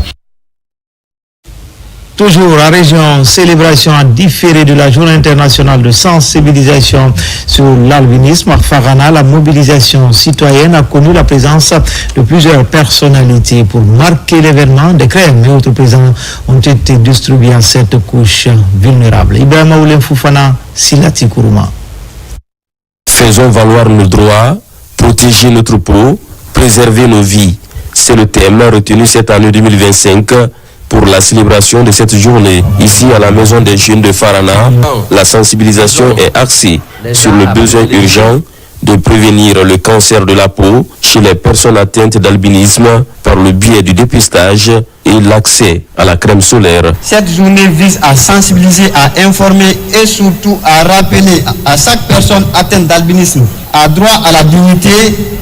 Toujours à région, célébration à différé de la journée internationale de sensibilisation sur l'albinisme. À Farana, la mobilisation citoyenne a connu la présence de plusieurs personnalités. Pour marquer l'événement, des crèmes et autres présents ont été distribués à cette couche vulnérable. Ibrahima Oulem Foufana, Silati Kourouma. Faisons valoir nos droits, protéger notre peau, préserver nos vies. C'est le thème retenu cette année 2025 pour la célébration de cette journée. Ici à la Maison des Jeunes de Farana, la sensibilisation est axée sur le besoin urgent de prévenir le cancer de la peau chez les personnes atteintes d'albinisme par le biais du dépistage et l'accès à la crème solaire. Cette journée vise à sensibiliser, à informer et surtout à rappeler à chaque personne atteinte d'albinisme a droit à la dignité,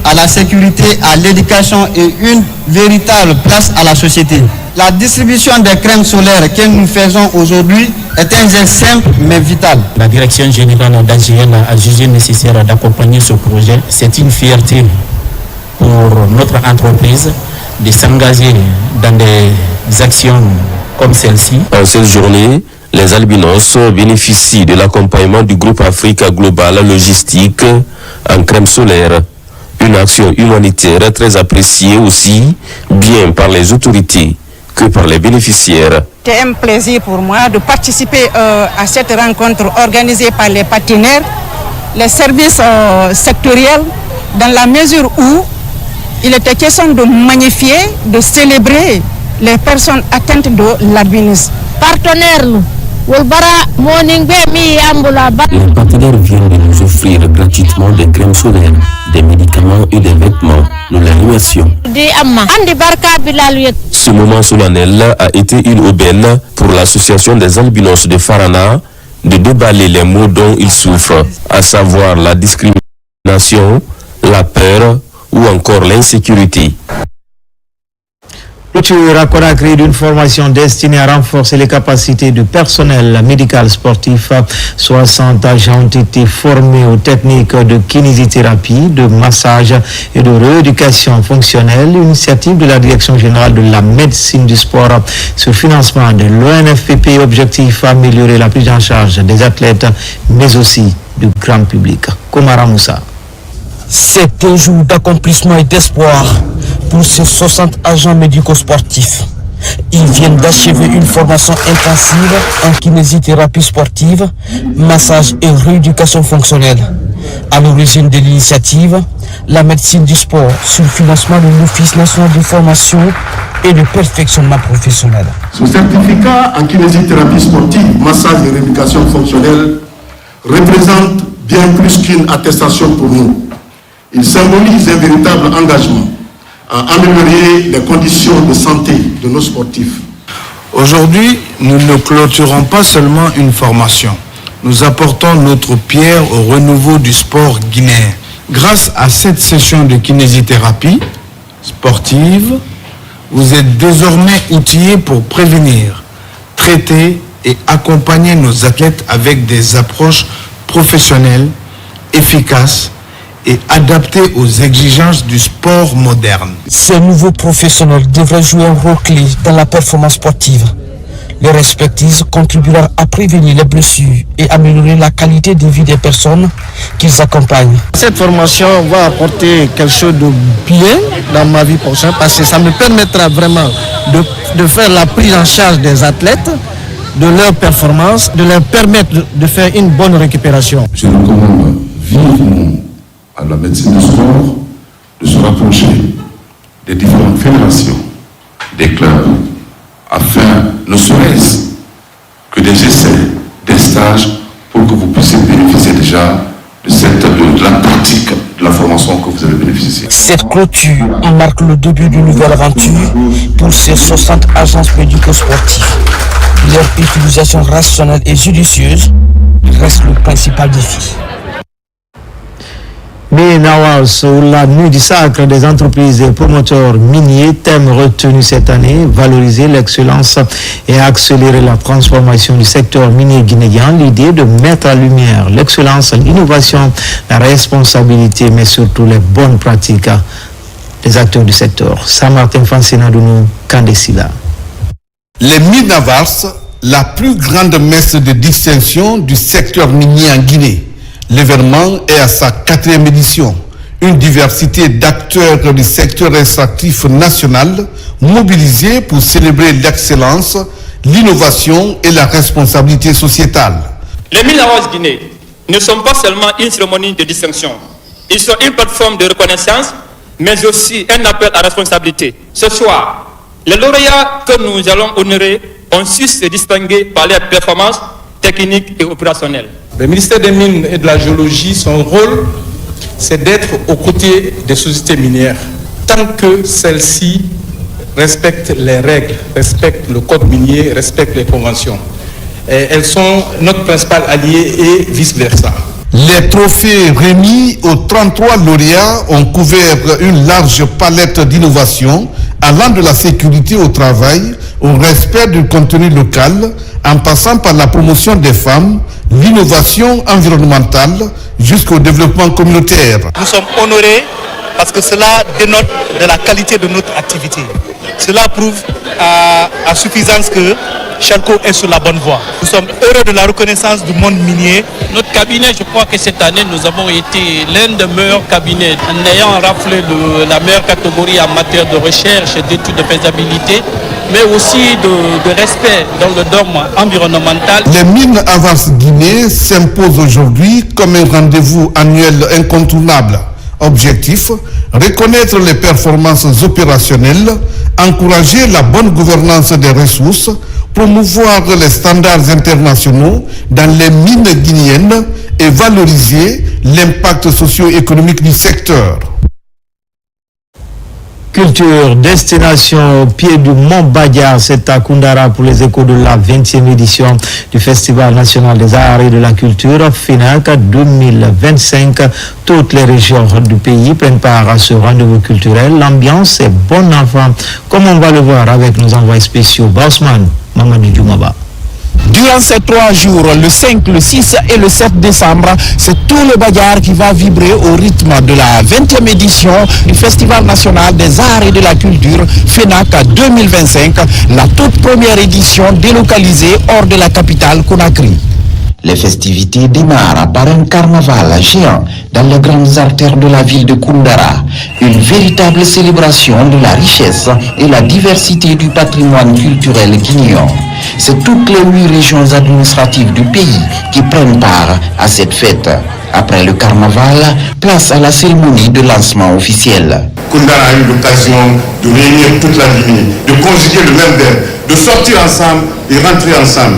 à la sécurité, à l'éducation et une véritable place à la société. La distribution des crèmes solaires que nous faisons aujourd'hui est un geste simple mais vital. La direction générale d'AGN a jugé nécessaire d'accompagner ce projet. C'est une fierté pour notre entreprise de s'engager dans des actions comme celle-ci. En cette journée, les albinos bénéficient de l'accompagnement du groupe Africa Global Logistique en crème solaire. Une action humanitaire très appréciée aussi, bien par les autorités que par les bénéficiaires. C'est un plaisir pour moi de participer à cette rencontre organisée par les partenaires, les services sectoriels, dans la mesure où il était question de magnifier, de célébrer les personnes atteintes de l'albinisme. Partenaires, les partenaires viennent de nous offrir gratuitement des crèmes solaires, des médicaments et des vêtements. Nous les remercions. Ce moment solennel a été une aubaine pour l'association des albinos de Farana de déballer les maux dont ils souffrent, à savoir la discrimination, la peur ou encore l'insécurité. Clôture à Conakry d'une formation destinée à renforcer les capacités du personnel médical sportif. 60 agents ont été formés aux techniques de kinésithérapie, de massage et de rééducation fonctionnelle. Initiative de la Direction générale de la médecine du sport sur financement de l'ONFPP. Objectif améliorer la prise en charge des athlètes, mais aussi du grand public. Komara Moussa. C'est un jour d'accomplissement et d'espoir pour ces 60 agents médico-sportifs. Ils viennent d'achever une formation intensive en kinésithérapie sportive, massage et rééducation fonctionnelle. À l'origine de l'initiative, la médecine du sport sur le financement de l'Office national de formation et de perfectionnement professionnel. Ce certificat en kinésithérapie sportive, massage et rééducation fonctionnelle représente bien plus qu'une attestation pour nous. Il symbolise un véritable engagement à améliorer les conditions de santé de nos sportifs. Aujourd'hui, nous ne clôturons pas seulement une formation. Nous apportons notre pierre au renouveau du sport guinéen. Grâce à cette session de kinésithérapie sportive, vous êtes désormais outillés pour prévenir, traiter et accompagner nos athlètes avec des approches professionnelles, efficaces et adapté aux exigences du sport moderne. Ces nouveaux professionnels devraient jouer un rôle clé dans la performance sportive. Leur expertise contribuera à prévenir les blessures et améliorer la qualité de vie des personnes qu'ils accompagnent. Cette formation va apporter quelque chose de bien dans ma vie prochaine parce que ça me permettra vraiment de faire la prise en charge des athlètes, de leur performance, de leur permettre de faire une bonne récupération. Je recommande vivement à la médecine du sport de se rapprocher des différentes fédérations, des clubs, afin ne serait-ce que des essais, des stages, pour que vous puissiez bénéficier déjà de la pratique de la formation que vous avez bénéficié. Cette clôture marque le début d'une nouvelle aventure pour ces 60 agences médico-sportives. Leur utilisation rationnelle et judicieuse reste le principal défi. Mais Nawal, sur la nuit du sacre des entreprises et promoteurs miniers, thème retenu cette année, valoriser l'excellence et accélérer la transformation du secteur minier guinéen. L'idée de mettre en lumière l'excellence, l'innovation, la responsabilité, mais surtout les bonnes pratiques des acteurs du secteur. Saint-Martin Fancinadounou, Kandesila. Les mines Navars, la plus grande messe de distinction du secteur minier en Guinée. L'événement est à sa 4e édition. Une diversité d'acteurs du secteur extractif national mobilisés pour célébrer l'excellence, l'innovation et la responsabilité sociétale. Les mines Navars Guinée ne sont pas seulement une cérémonie de distinction. Ils sont une plateforme de reconnaissance, mais aussi un appel à responsabilité. Ce soir, les lauréats que nous allons honorer ont su se distinguer par leurs performances techniques et opérationnelles. Le ministère des Mines et de la Géologie, son rôle, c'est d'être aux côtés des sociétés minières, tant que celles-ci respectent les règles, respectent le code minier, respectent les conventions. Et elles sont notre principal allié et vice-versa. Les trophées remis aux 33 lauréats ont couvert une large palette d'innovations allant de la sécurité au travail, au respect du contenu local, en passant par la promotion des femmes, l'innovation environnementale, jusqu'au développement communautaire. Nous sommes honorés parce que cela dénote de la qualité de notre activité. Cela prouve à suffisance que Chalco est sur la bonne voie. Nous sommes heureux de la reconnaissance du monde minier. Notre cabinet, je crois que cette année, nous avons été l'un des meilleurs cabinets en ayant raflé la meilleure catégorie en matière de recherche et d'études de faisabilité, mais aussi de respect dans le domaine environnemental. Les mines Avance Guinée s'imposent aujourd'hui comme un rendez-vous annuel incontournable. Objectif, reconnaître les performances opérationnelles, encourager la bonne gouvernance des ressources, promouvoir les standards internationaux dans les mines guinéennes et valoriser l'impact socio-économique du secteur. Culture, destination au pied du Mont Badia, c'est à Koundara pour les échos de la 20e édition du Festival national des arts et de la culture FINAC 2025. Toutes les régions du pays prennent part à ce rendez-vous culturel. L'ambiance est bonne enfant, comme on va le voir avec nos envoyés spéciaux Bosman, Mamadou Djoumaba. Durant ces 3 jours, le 5, le 6 et le 7 décembre, c'est tout le Badiar qui va vibrer au rythme de la 20e édition du Festival national des arts et de la culture FENAC 2025, la toute première édition délocalisée hors de la capitale Conakry. Les festivités démarrent par un carnaval géant dans les grandes artères de la ville de Koundara, une véritable célébration de la richesse et la diversité du patrimoine culturel guinéen. C'est toutes les 8 régions administratives du pays qui prennent part à cette fête. Après le carnaval, place à la cérémonie de lancement officiel. Koundara a eu l'occasion de réunir toute la Guinée, de conjuguer le même verbe, de sortir ensemble et rentrer ensemble.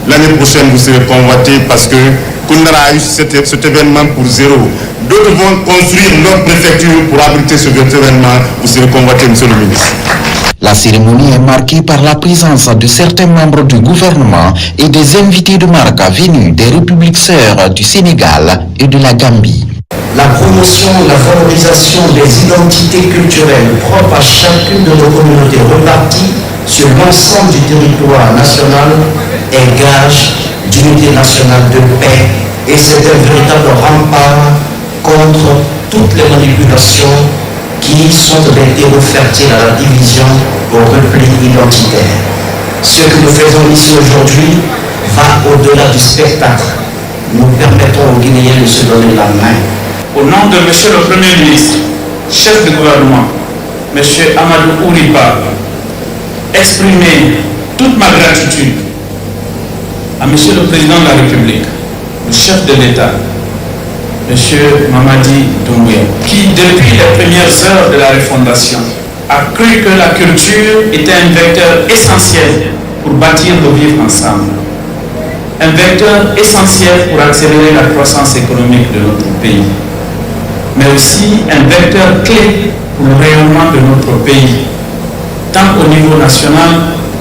L'année prochaine, vous serez convoités parce que Koundara a eu cet événement pour zéro. D'autres vont construire leur préfecture pour abriter ce événement. Vous serez convoités, monsieur le ministre. La cérémonie est marquée par la présence de certains membres du gouvernement et des invités de marque venus des républiques sœurs du Sénégal et de la Gambie. La promotion, la valorisation des identités culturelles propres à chacune de nos communautés reparties sur l'ensemble du territoire national est gage d'unité nationale de paix et c'est un véritable rempart contre toutes les manipulations qui sont des terreaux fertiles à la division, au repli identitaire. Ce que nous faisons ici aujourd'hui va au-delà du spectacle. Nous permettons aux Guinéens de se donner la main. Au nom de Monsieur le Premier ministre, chef de gouvernement, Monsieur Amadou Ouriba, exprimer toute ma gratitude à Monsieur le Président de la République, le chef de l'État, Monsieur Mamadi Doumbouya, qui depuis les premières heures de la refondation a cru que la culture était un vecteur essentiel pour bâtir le vivre ensemble, un vecteur essentiel pour accélérer la croissance économique de notre pays, mais aussi un vecteur clé pour le rayonnement de notre pays, tant au niveau national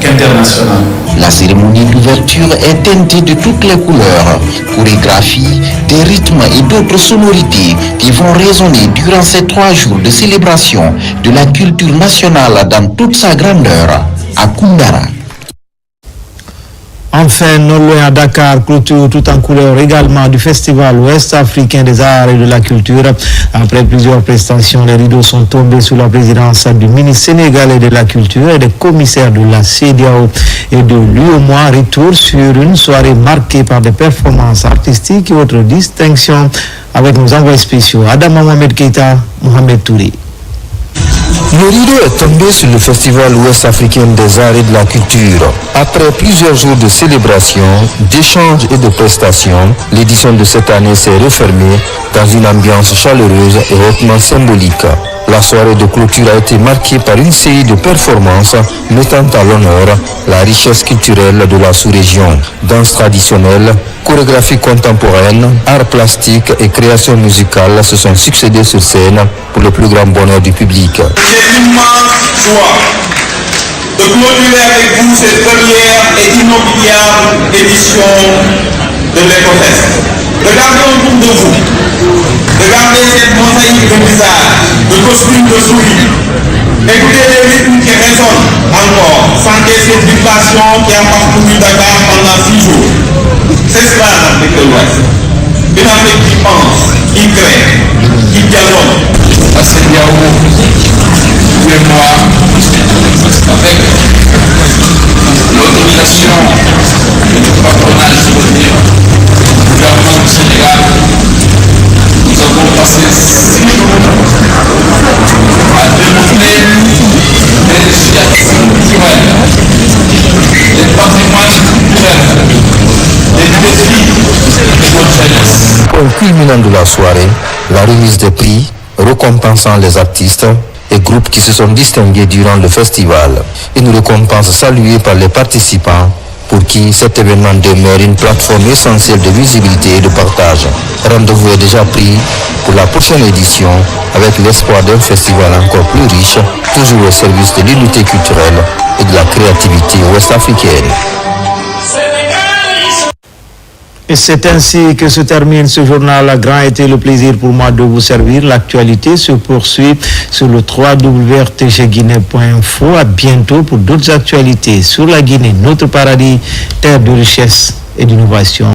qu'internationale. La cérémonie d'ouverture est teintée de toutes les couleurs, chorégraphies, des rythmes et d'autres sonorités qui vont résonner durant ces 3 jours de célébration de la culture nationale dans toute sa grandeur à Koundara. Enfin, non loin à Dakar, clôture tout en couleur également du Festival Ouest africain des arts et de la culture. Après plusieurs prestations, les rideaux sont tombés sous la présidence du ministre sénégalais de la culture et des commissaires de la CEDEAO et de l'UEMOA. Retour sur une soirée marquée par des performances artistiques et autres distinctions avec nos envoyés spéciaux Adam Mohamed Keita, Mohamed Touré. Le rideau est tombé sur le Festival Ouest africain des arts et de la culture. Après plusieurs jours de célébration, d'échanges et de prestations, l'édition de cette année s'est refermée dans une ambiance chaleureuse et hautement symbolique. La soirée de clôture a été marquée par une série de performances mettant à l'honneur la richesse culturelle de la sous-région. Danse traditionnelle, chorégraphie contemporaine, arts plastiques et création musicale se sont succédés sur scène pour le plus grand bonheur du public. J'ai l'immense joie de clôturer avec vous cette première et inoubliable édition de l'EcoFest. Regardez autour de vous. Regardez cette mosaïque de visages, de costumes de souris. Écoutez les rythmes qui résonnent encore. Sentez cette vibration qui a parcouru Dakar pendant 6 jours. C'est cela l'Afrique de l'Ouest. Une Afrique qui pense, qui crée, qui dialogue. La CEDEAO, et moi, avec l'autorisation du patronage du gouvernement du Sénégal, nous avons passé 6 jours à démontrer les richesses culturelles, les patrimoines culturels, les défis de notre jeunesse. Au culminant de la soirée, la remise des prix récompensant les artistes et groupes qui se sont distingués durant le festival. Une récompense saluée par les participants pour qui cet événement demeure une plateforme essentielle de visibilité et de partage. Rendez-vous est déjà pris pour la prochaine édition avec l'espoir d'un festival encore plus riche, toujours au service de l'unité culturelle et de la créativité ouest-africaine. Et c'est ainsi que se termine ce journal. Grand été le plaisir pour moi de vous servir. L'actualité se poursuit sur le www.rtgguinée.info. À bientôt pour d'autres actualités sur la Guinée, notre paradis, terre de richesse et d'innovation.